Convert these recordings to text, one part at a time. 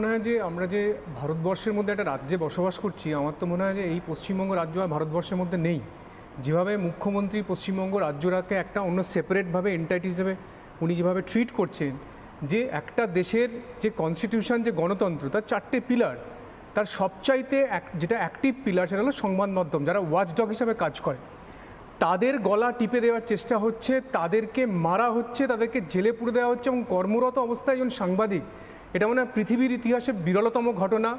মনে হয় যে আমরা যে ভারতবর্ষের মধ্যে একটা রাজ্যে বসবাস করছি, আমার তো মনে হয় যে এই পশ্চিমবঙ্গ রাজ্য আর ভারতবর্ষের মধ্যে নেই। যেভাবে মুখ্যমন্ত্রী পশ্চিমবঙ্গ রাজ্যটাকে একটা অন্য সেপারেটভাবে এন্টাইটি হিসেবে উনি যেভাবে ট্রিট করছেন, যে একটা দেশের যে কনস্টিটিউশন, যে গণতন্ত্র, তার 4টে পিলার, তার সবচাইতে যেটা অ্যাক্টিভ পিলার সেটা হলো সংবাদ মাধ্যম, যারা ওয়াচডগ হিসাবে কাজ করে। তাদের গলা টিপে দেওয়ার চেষ্টা হচ্ছে, তাদেরকে মারা হচ্ছে, তাদেরকে জেলে পুরে দেওয়া হচ্ছে, এবং কর্মরত অবস্থায় একজন সাংবাদিক, এটা মনে হয় পৃথিবীর ইতিহাসে বিরলতম ঘটনা,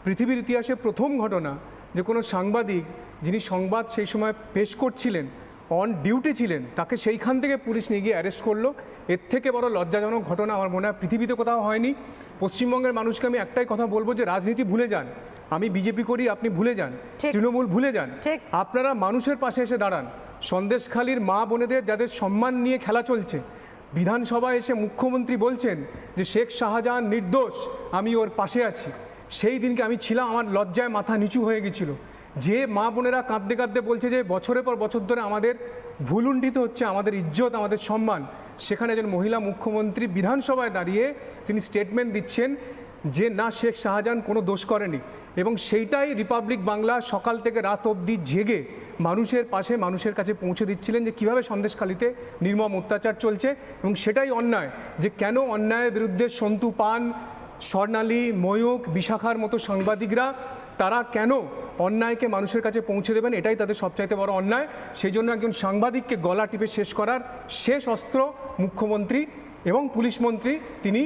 পৃথিবীর ইতিহাসে প্রথম ঘটনা যে কোনো সাংবাদিক যিনি সংবাদ সেই সময় পেশ করছিলেন, অন ডিউটি ছিলেন, তাকে সেইখান থেকে পুলিশ নিয়ে গিয়ে অ্যারেস্ট করলো। এর থেকে বড় লজ্জাজনক ঘটনা আমার মনে হয় পৃথিবীতে কোথাও হয়নি। পশ্চিমবঙ্গের মানুষকে আমি একটাই কথা বলবো যে রাজনীতি ভুলে যান। আমি বিজেপি করি, আপনি ভুলে যান, তৃণমূল ভুলে যান, আপনারা মানুষের পাশে এসে দাঁড়ান। সন্দেশখালীর মা বোনেদের যাদের সম্মান নিয়ে খেলা চলছে, বিধানসভায় এসে মুখ্যমন্ত্রী বলছেন যে শেখ শাহজাহান নির্দোষ, আমি ওর পাশে আছি। সেই দিনকে আমি ছিলাম, আমার লজ্জায় মাথা নিচু হয়ে গেছিল। যে মা বোনেরা কাঁদতে কাঁদতে বলছে যে বছরের পর বছর ধরে আমাদের ভুলুণ্ঠিত হচ্ছে, আমাদের ইজ্জত, আমাদের সম্মান, সেখানে একজন মহিলা মুখ্যমন্ত্রী বিধানসভায় দাঁড়িয়ে তিনি স্টেটমেন্ট দিচ্ছেন যে না, শেখ শাহজাহান কোনো দোষ করেনি। এবং সেইটাই রিপাবলিক বাংলা সকাল থেকে রাত অবধি জেগে মানুষের পাশে, মানুষের কাছে পৌঁছে দিচ্ছিলেন যে কীভাবে সন্দেশখালীতে নির্মম অত্যাচার চলছে। এবং সেটাই অন্যায়, যে কেন অন্যায়ের বিরুদ্ধে সন্তু পান, স্বর্ণালী, ময়ূক, বিশাখার মতো সাংবাদিকরা, তারা কেন অন্যায়কে মানুষের কাছে পৌঁছে দেবেন, এটাই তাদের সবচাইতে বড় অন্যায়। সেই জন্য একজন সাংবাদিককে গলা টিপে শেষ করার শেষ অস্ত্র মুখ্যমন্ত্রী এবং পুলিশ মন্ত্রী তিনি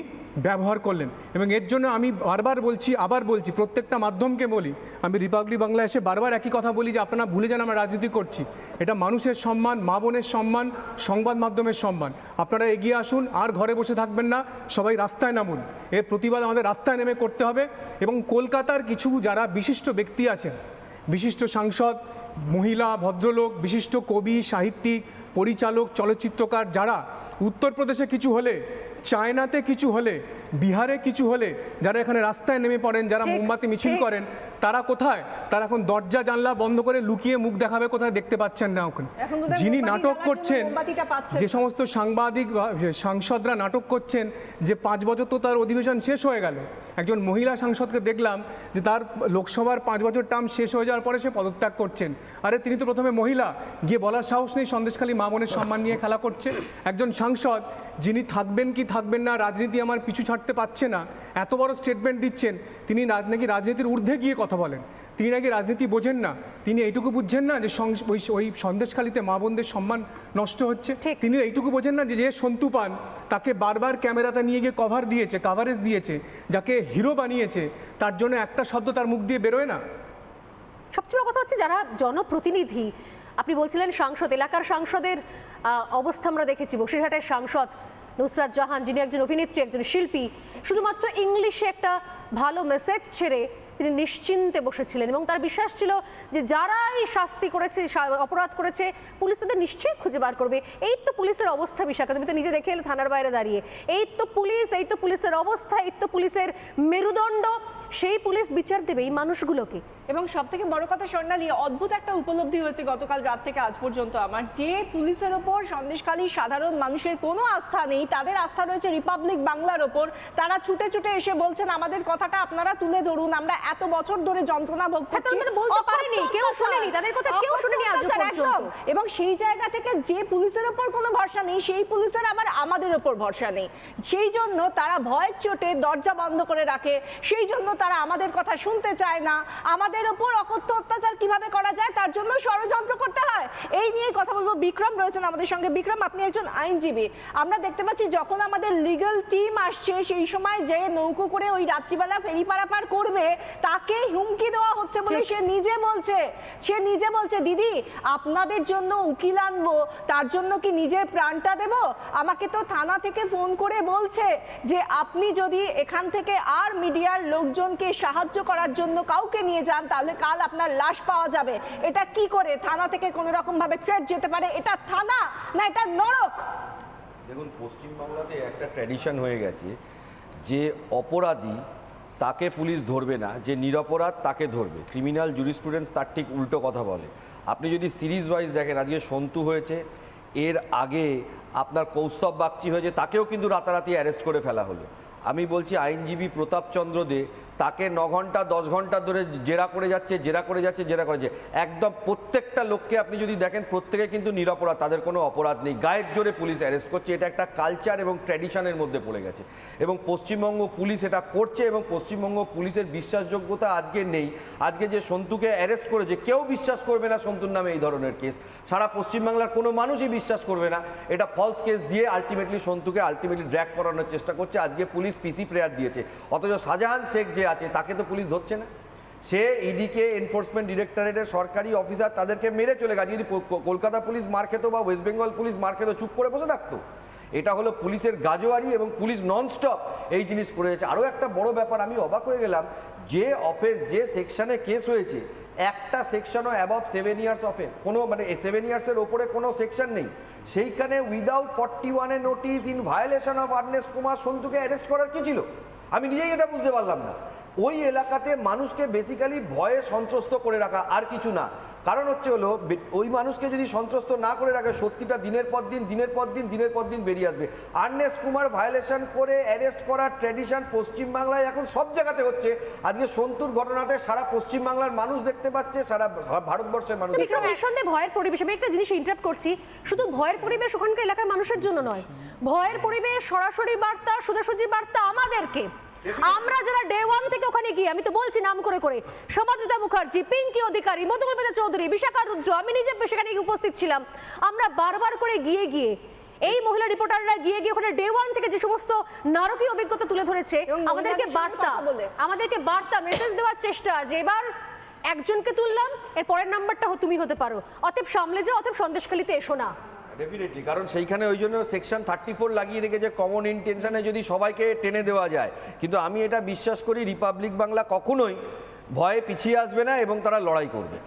ব্যবহার করলেন। এবং এর জন্য আমি বারবার বলছি, আবার বলছি, প্রত্যেকটা মাধ্যমকে বলি, আমি রিপাবলিক বাংলা এসে বারবার একই কথা বলি যে আপনারা ভুলে যান আমরা রাজনীতি করছি। এটা মানুষের সম্মান, মা বোনের সম্মান, সংবাদ মাধ্যমের সম্মান। আপনারা এগিয়ে আসুন, আর ঘরে বসে থাকবেন না, সবাই রাস্তায় নামুন। এর প্রতিবাদ আমাদের রাস্তায় নেমে করতে হবে। এবং কলকাতার কিছু যারা বিশিষ্ট ব্যক্তি আছেন, বিশিষ্ট সাংসদ, মহিলা, ভদ্রলোক, বিশিষ্ট কবি, সাহিত্যিক, পরিচালক, চলচ্চিত্রকার, যারা উত্তরপ্রদেশে কিছু হলে, চায়নাতে কিছু হলে, বিহারে কিছু হলে, যারা এখানে রাস্তায় নেমে পড়েন, যারা মোমবাতি মিছিল করেন, তারা কোথায়? তারা এখন দরজা জানলা বন্ধ করে লুকিয়ে মুখ দেখাবে কোথায়, দেখতে পাচ্ছেন না ওখানে। যিনি নাটক করছেন, যে সমস্ত সাংবাদিক, সাংসদরা নাটক করছেন যে 5 বছর তো তার অধিবেশন শেষ হয়ে গেল, একজন মহিলা সাংসদকে দেখলাম যে তার লোকসভার 5 বছর টার্ম শেষ হয়ে যাওয়ার পরে সে পদত্যাগ করছেন। আরে তিনি তো প্রথমে মহিলা, গিয়ে বলার সাহস নেই সন্দেশখালী মা বোনের সম্মান নিয়ে খেলা করছে। একজন সাংসদ যিনি থাকবেন কি থাকবেন না, রাজনীতি আমার পিছু ছাড়তে পারছে না, এত বড় স্টেটমেন্ট দিচ্ছেন, তিনি নাকি রাজনীতির ঊর্ধ্বে গিয়ে কথা বলেন, তিনি নাকি রাজনীতি বোঝেন না। তিনি এইটুকু বুঝছেন না যে ওই সন্দেশখালীতে মা বোনদের সম্মান নষ্ট হচ্ছে। তিনি এইটুকু বোঝেন না যে সন্তু পান, তাকে বারবার ক্যামেরাতে নিয়ে গিয়ে কাভারেজ দিয়েছে, যাকে হিরো বানিয়েছে, তার জন্য একটা শব্দ তার মুখ দিয়ে বেরোয় না। সবচেয়ে বড় কথা হচ্ছে যারা জনপ্রতিনিধি, আপনি বলছিলেন সাংসদ, এলাকার সাংসদের অবস্থা আমরা দেখেছি। বসিরহাটের সাংসদ নুসরাত জাহান, যিনি একজন অভিনেত্রী, একজন শিল্পী, শুধুমাত্র ইংলিশে একটা ভালো মেসেজ ছেড়ে তিনি নিশ্চিন্তে বসেছিলেন এবং তার বিশ্বাস ছিল যে যারাই শাস্তি করেছে, অপরাধ করেছে, পুলিশ তাদের নিশ্চয়ই খুঁজে বার করবে। এই তো পুলিশের অবস্থা বিশাখা, তুমি তো নিজে দেখে এলে থানার বাইরে দাঁড়িয়ে। এই তো পুলিশ, এই তো পুলিশের অবস্থা, এই তো পুলিশের মেরুদণ্ড। সেই পুলিশ বিচার দেবে এই মানুষগুলোকে। এবং সব থেকে বড় কথা স্বর্ণালী, অদ্ভুত একটা উপলব্ধি হয়েছে গতকাল রাত থেকে আজ পর্যন্ত আমার, যে পুলিশের ওপর সন্দেশখালীর সাধারণ মানুষের কোনো আস্থা নেই, তাদের আস্থা রয়েছে রিপাবলিক বাংলার ওপর। তারা ছুটে ছুটে এসে বলছেন আমাদের কথাটা আপনারা তুলে ধরুন, আমরা এত বছর ধরে যন্ত্রণা ভোগ করছি, বলতে পারেনি, কেউ শুনেনি, তাদের কথা কেউ শুনেনি আজ পর্যন্ত। এবং সেই জায়গা থেকে যে পুলিশের ওপর কোনো ভরসা নেই, সেই পুলিশের আবার আমাদের ওপর ভরসা নেই, সেই জন্য তারা ভয়ের চোটে দরজা বন্ধ করে রাখে, সেই জন্য তারা আমাদের কথা শুনতে চায় না। আমাদের ওপর অকথ্য অত্যাচার কিভাবে করা যায় তার জন্য ষড়যন্ত্র করতে হয়। এই নিয়ে কথা বলবো, বিক্রম রয়েছেন আমাদের সঙ্গে। বিক্রম, আপনি একজন আইনজীবী, আমরা দেখতে পাচ্ছি যখন আমাদের লিগ্যাল টিম আসছে সেই সময় যে নৌকো করে ওই রাত্রিবেলা ফেরি পারাপার করবে, তাকে হুমকি দেওয়া হচ্ছে বলে সে নিজে বলছে দিদি আপনাদের জন্য উকিল আনবো, তার জন্য কি নিজের প্রাণটা দেব? আমাকে তো থানা থেকে ফোন করে বলছে যে আপনি যদি এখান থেকে আর মিডিয়ার লোকজনকে সাহায্য করার জন্য কাউকে নিয়ে যান তাহলে কাল আপনার লাশ পাওয়া যাবে। এটা কি করে থানা থেকে কোনো রকম ভাবে থ্রেট যেতে পারে? এটা থানা না এটা নরক? দেখুন, পশ্চিমবাংলাতে একটা ট্র্যাডিশন হয়ে গেছে যে অপরাধী তাকে পুলিশ ধরবে না, যে নিরপরাধ তাকে ধরবে। ক্রিমিনাল জুরিসপ্রুডেন্স তার ঠিক উল্টো কথা বলে। আপনি যদি সিরিজ ওয়াইজ দেখেন, আজকে সন্তু হয়েছে, এর আগে আপনার কৌস্তব বাগচি হয়েছে, তাকেও কিন্তু রাতারাতি অ্যারেস্ট করে ফেলা হলো। আমি বলছি আইনজীবী প্রতাপচন্দ্র দে তাকে 9 ঘন্টা 10 ঘন্টা ধরে জেরা করে যাচ্ছে একদম প্রত্যেকটা লোককে আপনি যদি দেখেন প্রত্যেকে কিন্তু নিরপরাধ, তাদের কোনো অপরাধ নেই, গায়ের জোরে পুলিশ অ্যারেস্ট করছে। এটা একটা কালচার এবং ট্র্যাডিশনের মধ্যে পড়ে গেছে এবং পশ্চিমবঙ্গ পুলিশ এটা করছে এবং পশ্চিমবঙ্গ পুলিশের বিশ্বাসযোগ্যতা আজকে নেই। আজকে যে সন্তুকে অ্যারেস্ট করেছে কেউ বিশ্বাস করবে না সন্তুর নামে এই ধরনের কেস, সারা পশ্চিমবাংলার কোনো মানুষই বিশ্বাস করবে না। এটা ফলস কেস দিয়ে সন্তুকে ড্র্যাগ করানোর চেষ্টা করছে। আজকে পুলিশ পিসি প্রেয়ার দিয়েছে, অথচ শাহজাহান শেখ যে আছে তাকে তো পুলিশ ধরছে না। সে ইডিকে এনফোর্সমেন্ট ডিরেক্টরেটের সরকারি অফিসার, তাদেরকে মেরে চলে গেছে। যদি কলকাতা পুলিশ মার খেত বা ওয়েস্ট বেঙ্গল পুলিশ মার খেত চুপ করে বসে থাকতো? এটা হলো পুলিশের গাজোয়ারি এবং পুলিশ ননস্টপ এই জিনিস করে যাচ্ছে। আরও একটা বড় ব্যাপার, আমি অবাক হয়ে গেলাম, যে অফেন্স যে সেকশনে কেস হয়েছে একটা সেকশনও অ্যাবভ 7 ইয়ার্স অফেন্স, কোনো 7 ইয়ার্সের ওপরে কোনো সেকশন নেই, সেইখানে without 41 notice in violation of Arnesh Kumar সন্তুকে অ্যারেস্ট করার কি ছিল? আমি নিজেই এটা বুঝতে পারলাম না। ওই এলাকাতে মানুষকে বেসিক্যালি ভয়ে সন্ত্রস্ত করে রাখা, আর কিছু না। কারণ হলো ওই মানুষকে যদি সন্ত্রস্ত না করে রাখে সত্যিটা দিনের পর দিন বেরিয়ে আসবে। আর্নেস্ট কুমার ভায়োলেশন করে অ্যারেস্ট করার ট্র্যাডিশন পশ্চিমবাংলায় এখন সব জায়গাতে হচ্ছে। আজকে সন্তুর ঘটনাতে সারা পশ্চিমবাংলার মানুষ দেখতে পাচ্ছে, সারা ভারতবর্ষের মানুষ। নিঃসন্দেহে ভয়ের পরিবেশ, আমি একটা জিনিস ইন্টারাপ্ট করছি, শুধু ভয়ের পরিবেশ ওখানকার এলাকার মানুষের জন্য নয়, ভয়ের পরিবেশ সরাসরি বার্তা সোজাসুজি বার্তা আমাদেরকে। আমরা যারা ডে 1 থেকে ওখানে গিয়ে, আমি তো বলছি নাম করে করে, সমাদ্রিতা মুখার্জি, পিঙ্কি অধিকারী, মধুমিতা চৌধুরী, বিশাখা রুদ্র, আমি নিজে সেখানে উপস্থিত ছিলাম, আমরা বারবার করে গিয়ে এই মহিলা রিপোর্টাররা গিয়ে ওখানে ডে 1 থেকে যে সমস্ত নারকীয় অভিজ্ঞতা তুলে ধরেছে, আমাদেরকে বার্তা মেসেজ দেওয়ার চেষ্টা যে এবার একজনকে তুললাম, এর পরের নাম্বারটা তুমি হতে পারো, অতএব সামলে যাও, অতএব সন্দেশখালীতে এসো না। ডেফিনেটলি, কারণ সেইখানে ওই জন্য সেকশন 34 লাগিয়ে রেখেছে, কমন ইন্টেনশনে যদি সবাইকে টেনে দেওয়া যায়। কিন্তু আমি এটা বিশ্বাস করি রিপাবলিক বাংলা কখনোই ভয়ে পিছিয়ে আসবে না এবং তারা লড়াই করবে।